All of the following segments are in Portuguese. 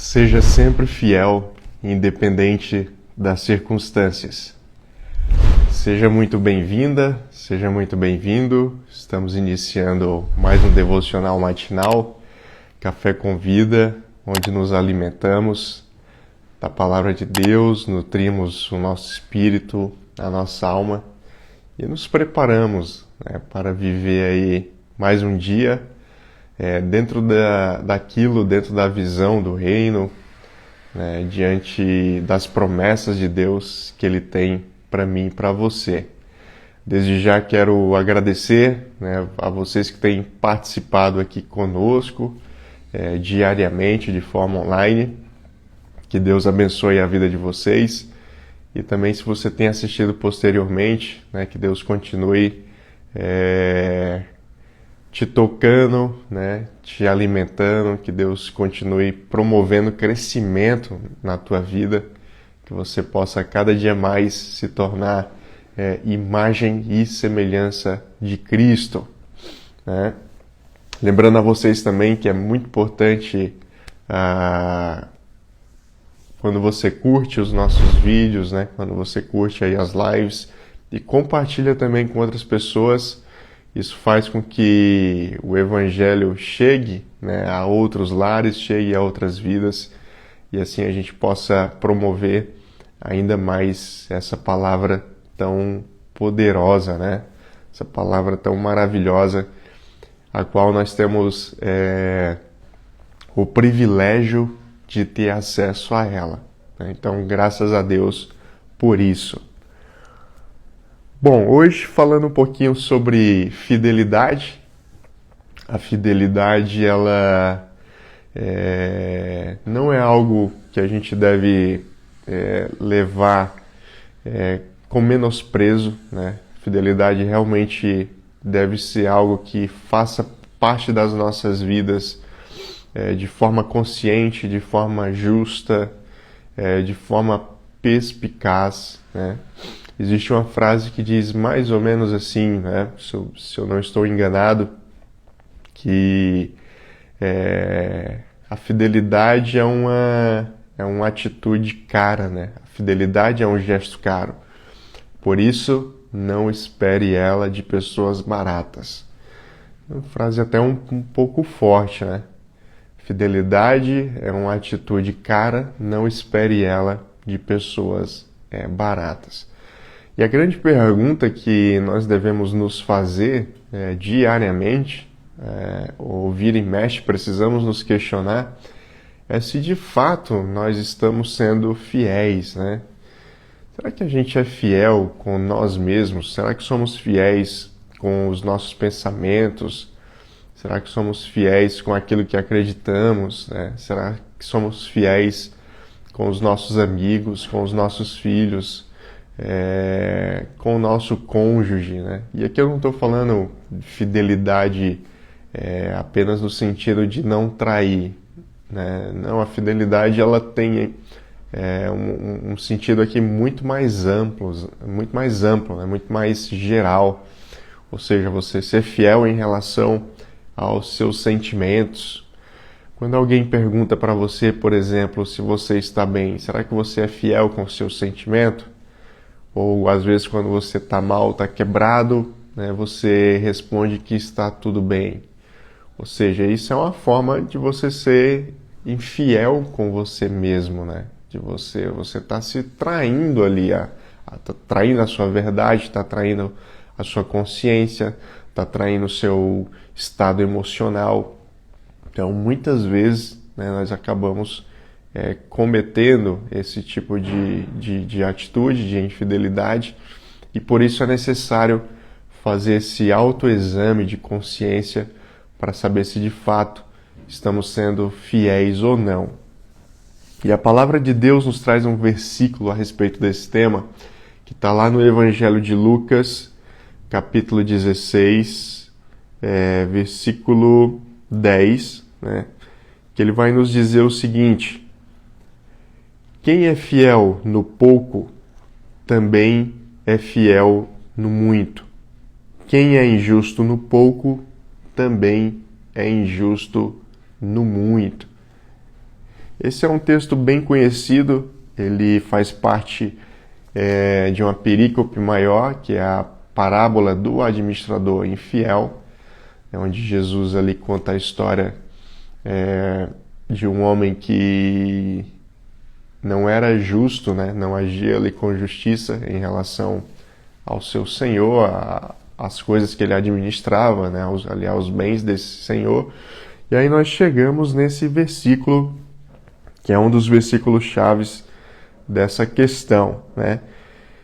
Seja sempre fiel, independente das circunstâncias. Seja muito bem-vinda, seja muito bem-vindo. Estamos iniciando mais um devocional matinal, Café com Vida, onde nos alimentamos da Palavra de Deus, nutrimos o nosso espírito, a nossa alma e nos preparamos, para viver aí mais um dia dentro dentro da visão do reino, diante das promessas de Deus que Ele tem para mim e para você. Desde já quero agradecer a vocês que têm participado aqui conosco diariamente, de forma online. Que Deus abençoe a vida de vocês. E também, se você tem assistido posteriormente, que Deus continue te tocando, te alimentando, que Deus continue promovendo crescimento na tua vida, que você possa cada dia mais se tornar imagem e semelhança de Cristo. Lembrando a vocês também que é muito importante quando você curte os nossos vídeos, quando você curte aí as lives e compartilha também com outras pessoas. Isso faz com que o Evangelho chegue a outros lares, chegue a outras vidas e assim a gente possa promover ainda mais essa palavra tão poderosa, essa palavra tão maravilhosa, a qual nós temos o privilégio de ter acesso a ela. Então, graças a Deus por isso. Bom, hoje falando um pouquinho sobre fidelidade. A fidelidade, ela não é algo que a gente deve levar com menosprezo, Fidelidade realmente deve ser algo que faça parte das nossas vidas de forma consciente, de forma justa, de forma perspicaz, Existe uma frase que diz mais ou menos assim, se eu não estou enganado, que a fidelidade é uma atitude cara, A fidelidade é um gesto caro. Por isso, não espere ela de pessoas baratas. Uma frase até um pouco forte, Fidelidade é uma atitude cara, não espere ela de pessoas baratas. E a grande pergunta que nós devemos nos fazer diariamente, ou vira e mexe, precisamos nos questionar, é se de fato nós estamos sendo fiéis, Será que a gente é fiel com nós mesmos? Será que somos fiéis com os nossos pensamentos? Será que somos fiéis com aquilo que acreditamos? Será que somos fiéis com os nossos amigos, com os nossos filhos, com o nosso cônjuge? E aqui eu não estou falando de fidelidade apenas no sentido de não trair. Não, a fidelidade ela tem um sentido aqui muito mais amplo, muito mais geral. Ou seja, você ser fiel em relação aos seus sentimentos. Quando alguém pergunta para você, por exemplo, se você está bem, será que você é fiel com o seu sentimento? Ou às vezes quando você está mal, está quebrado, você responde que está tudo bem. Ou seja, isso é uma forma de você ser infiel com você mesmo, De você está se traindo ali, tá traindo a sua verdade, está traindo a sua consciência, está traindo o seu estado emocional. Então, muitas vezes, nós acabamos cometendo esse tipo de atitude, de infidelidade, e por isso é necessário fazer esse autoexame de consciência para saber se de fato estamos sendo fiéis ou não. E a palavra de Deus nos traz um versículo a respeito desse tema, que está lá no Evangelho de Lucas, capítulo 16, versículo 10, que ele vai nos dizer o seguinte: quem é fiel no pouco, também é fiel no muito. Quem é injusto no pouco, também é injusto no muito. Esse é um texto bem conhecido, ele faz parte de uma perícope maior, que é a parábola do administrador infiel, onde Jesus ali conta a história de um homem que não era justo, né? Não agia ali com justiça em relação ao seu senhor, às coisas que ele administrava, né? Aos bens desse senhor. E aí nós chegamos nesse versículo, que é um dos versículos chaves dessa questão, né?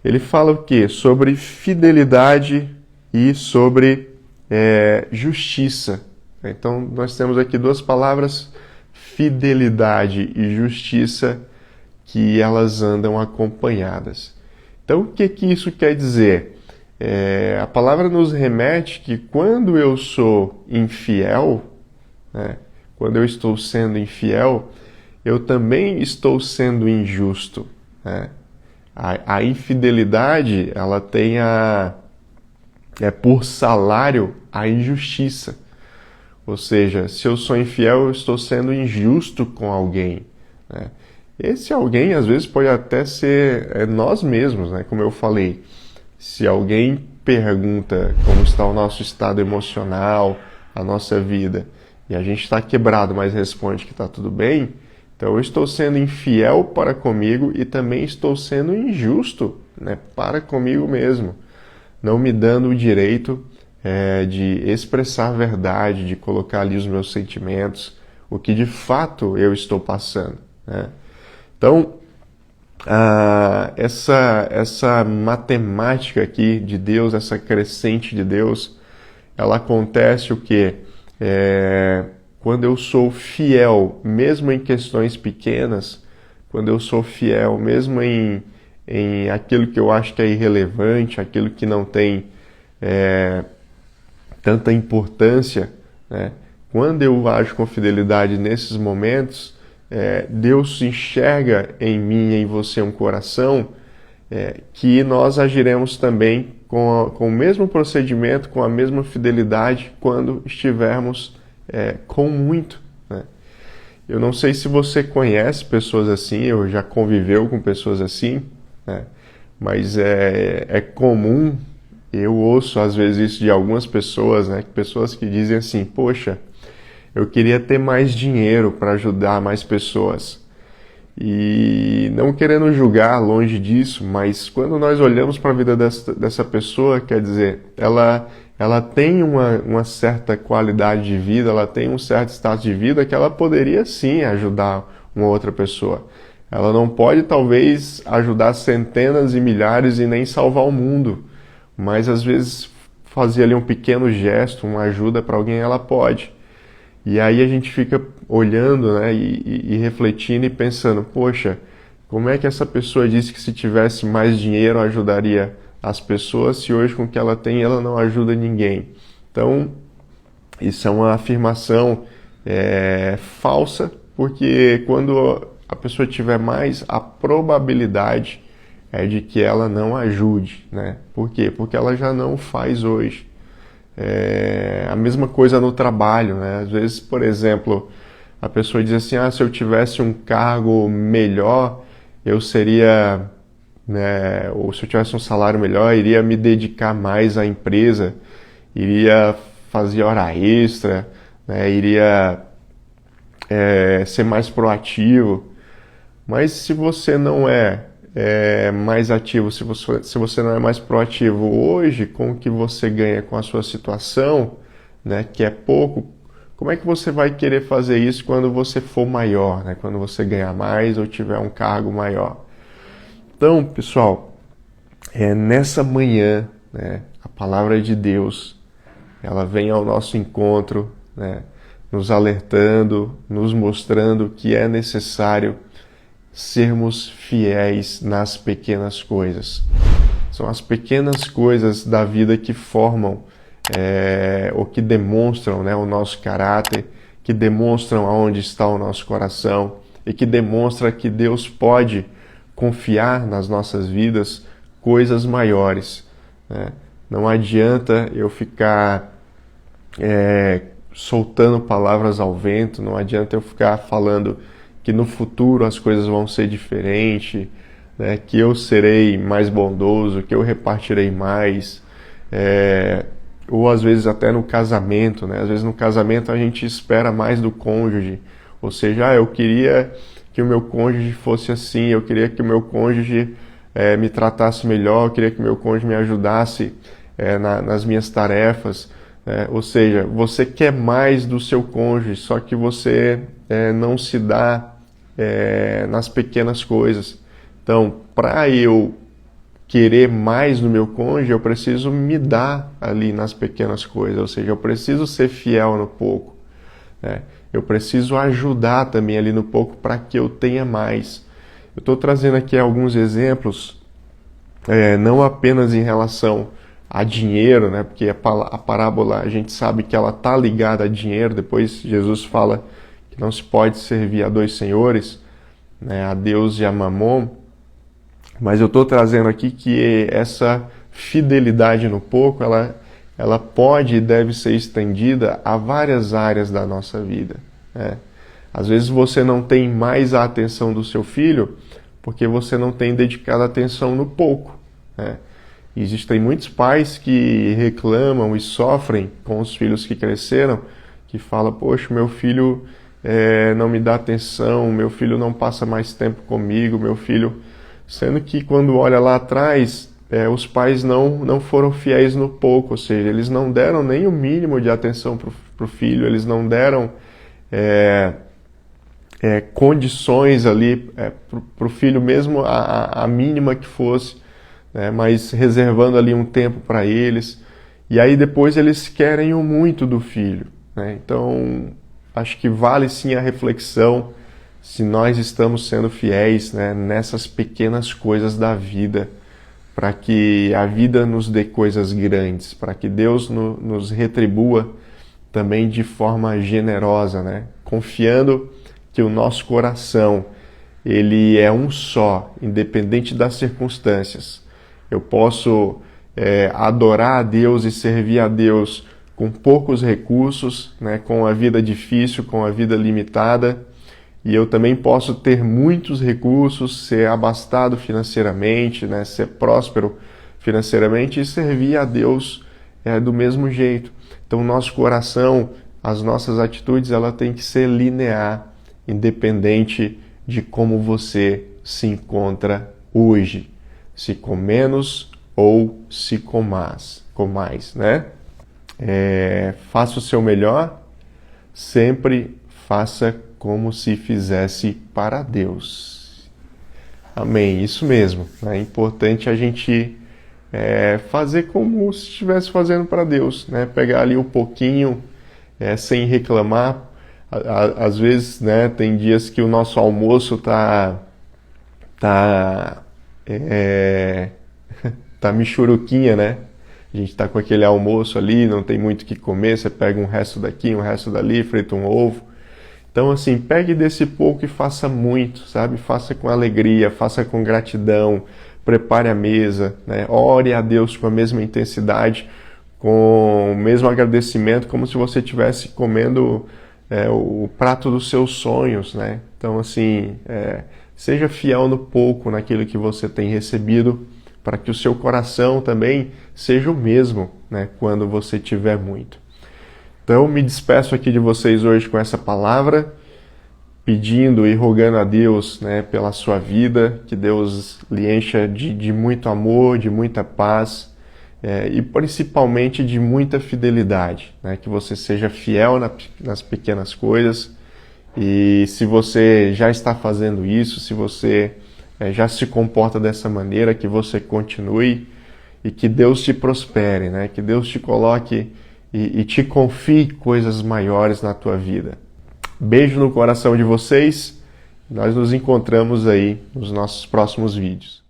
Ele fala o quê? Sobre fidelidade e sobre justiça. Então nós temos aqui duas palavras, fidelidade e justiça, que elas andam acompanhadas. Então, o que isso quer dizer? A palavra nos remete que quando eu sou infiel, né, quando eu estou sendo infiel, eu também estou sendo injusto. Né? A infidelidade, ela tem por salário a injustiça. Ou seja, se eu sou infiel, eu estou sendo injusto com alguém. Né? Esse alguém, às vezes, pode até ser nós mesmos, né? Como eu falei. Se alguém pergunta como está o nosso estado emocional, a nossa vida, e a gente está quebrado, mas responde que está tudo bem, então eu estou sendo infiel para comigo e também estou sendo injusto, né, para comigo mesmo, não me dando o direito de expressar a verdade, de colocar ali os meus sentimentos, o que de fato eu estou passando, né? Então, essa matemática aqui de Deus, essa crescente de Deus, ela acontece o quê? Quando eu sou fiel, mesmo em questões pequenas, quando eu sou fiel, mesmo em aquilo que eu acho que é irrelevante, aquilo que não tem tanta importância, né? Quando eu ajo com fidelidade nesses momentos, Deus enxerga em mim e em você um coração que nós agiremos também com o mesmo procedimento, com a mesma fidelidade quando estivermos com muito. Né? Eu não sei se você conhece pessoas assim, ou já conviveu com pessoas assim, né? Mas é comum, eu ouço às vezes isso de algumas pessoas, né? Pessoas que dizem assim, poxa, eu queria ter mais dinheiro para ajudar mais pessoas. E não querendo julgar, longe disso, mas quando nós olhamos para a vida dessa pessoa, quer dizer, ela tem uma certa qualidade de vida, ela tem um certo status de vida que ela poderia sim ajudar uma outra pessoa. Ela não pode talvez ajudar centenas e milhares e nem salvar o mundo, mas às vezes fazer ali um pequeno gesto, uma ajuda para alguém, ela pode. E aí a gente fica olhando, né, e refletindo e pensando, poxa, como é que essa pessoa disse que se tivesse mais dinheiro ajudaria as pessoas, se hoje com o que ela tem ela não ajuda ninguém? Então, isso é uma afirmação falsa, porque quando a pessoa tiver mais, a probabilidade é de que ela não ajude, né? Por quê? Porque ela já não faz hoje. A mesma coisa no trabalho, né? Às vezes, por exemplo, a pessoa diz assim, se eu tivesse um cargo melhor, eu seria, né, ou se eu tivesse um salário melhor, iria me dedicar mais à empresa, iria fazer hora extra, né, iria ser mais proativo. Mas se você não é mais ativo, se você não é mais proativo hoje com o que você ganha com a sua situação, né, que é pouco, como é que você vai querer fazer isso quando você for maior, né, quando você ganhar mais ou tiver um cargo maior? Então, pessoal, nessa manhã, né, a palavra de Deus, ela vem ao nosso encontro, né, nos alertando, nos mostrando que é necessário sermos fiéis nas pequenas coisas. São as pequenas coisas da vida que formam ou que demonstram, né, o nosso caráter, que demonstram aonde está o nosso coração e que demonstra que Deus pode confiar nas nossas vidas coisas maiores. Né? Não adianta eu ficar soltando palavras ao vento, não adianta eu ficar falando que no futuro as coisas vão ser diferentes, né? Que eu serei mais bondoso, que eu repartirei mais, ou às vezes até no casamento, né? Às vezes no casamento a gente espera mais do cônjuge, ou seja, eu queria que o meu cônjuge fosse assim, eu queria que o meu cônjuge me tratasse melhor, eu queria que o meu cônjuge me ajudasse nas minhas tarefas, ou seja, você quer mais do seu cônjuge, só que você não se dá nas pequenas coisas. Então, para eu querer mais no meu cônjuge, eu preciso me dar ali nas pequenas coisas, ou seja, eu preciso ser fiel no pouco, né? Eu preciso ajudar também ali no pouco para que eu tenha mais. Eu estou trazendo aqui alguns exemplos, não apenas em relação a dinheiro, né? Porque a parábola a gente sabe que ela está ligada a dinheiro. Depois Jesus fala que não se pode servir a dois senhores, né? A Deus e a Mamon. Mas eu estou trazendo aqui que essa fidelidade no pouco, ela pode e deve ser estendida a várias áreas da nossa vida, né? Às vezes você não tem mais a atenção do seu filho porque você não tem dedicado atenção no pouco, né? Existem muitos pais que reclamam e sofrem com os filhos que cresceram, que falam, poxa, meu filho não me dá atenção, meu filho não passa mais tempo comigo, meu filho... Sendo que quando olha lá atrás, os pais não foram fiéis no pouco, ou seja, eles não deram nem o mínimo de atenção para o filho, eles não deram condições ali para o filho, mesmo a mínima que fosse, né, mas reservando ali um tempo para eles. E aí depois eles querem o muito do filho, né? Então, acho que vale sim a reflexão se nós estamos sendo fiéis, né, nessas pequenas coisas da vida, para que a vida nos dê coisas grandes, para que Deus nos retribua também de forma generosa, né? Confiando que o nosso coração, ele é um só, independente das circunstâncias. Eu posso adorar a Deus e servir a Deus com poucos recursos, né, com a vida difícil, com a vida limitada, e eu também posso ter muitos recursos, ser abastado financeiramente, né, ser próspero financeiramente e servir a Deus do mesmo jeito. Então, nosso coração, as nossas atitudes, ela tem que ser linear, independente de como você se encontra hoje, se com menos ou se com mais, né? Faça o seu melhor, sempre faça como se fizesse para Deus. Amém, isso mesmo. É importante a gente fazer como se estivesse fazendo para Deus, né? Pegar ali um pouquinho sem reclamar. Às vezes, né, tem dias que o nosso almoço tá michuruquinha, né? A gente tá com aquele almoço ali, não tem muito o que comer, você pega um resto daqui, um resto dali, frita um ovo. Então, assim, pegue desse pouco e faça muito, sabe? Faça com alegria, faça com gratidão, prepare a mesa, né? Ore a Deus com a mesma intensidade, com o mesmo agradecimento, como se você estivesse comendo o prato dos seus sonhos, né? Então, assim, seja fiel no pouco, naquilo que você tem recebido, para que o seu coração também seja o mesmo, né, quando você tiver muito. Então, me despeço aqui de vocês hoje com essa palavra, pedindo e rogando a Deus, né, pela sua vida, que Deus lhe encha de muito amor, de muita paz e principalmente de muita fidelidade, né, que você seja fiel nas pequenas coisas. E se você já está fazendo isso, se você já se comporta dessa maneira, que você continue e que Deus te prospere, né? Que Deus te coloque e te confie coisas maiores na tua vida. Beijo no coração de vocês. Nós nos encontramos aí nos nossos próximos vídeos.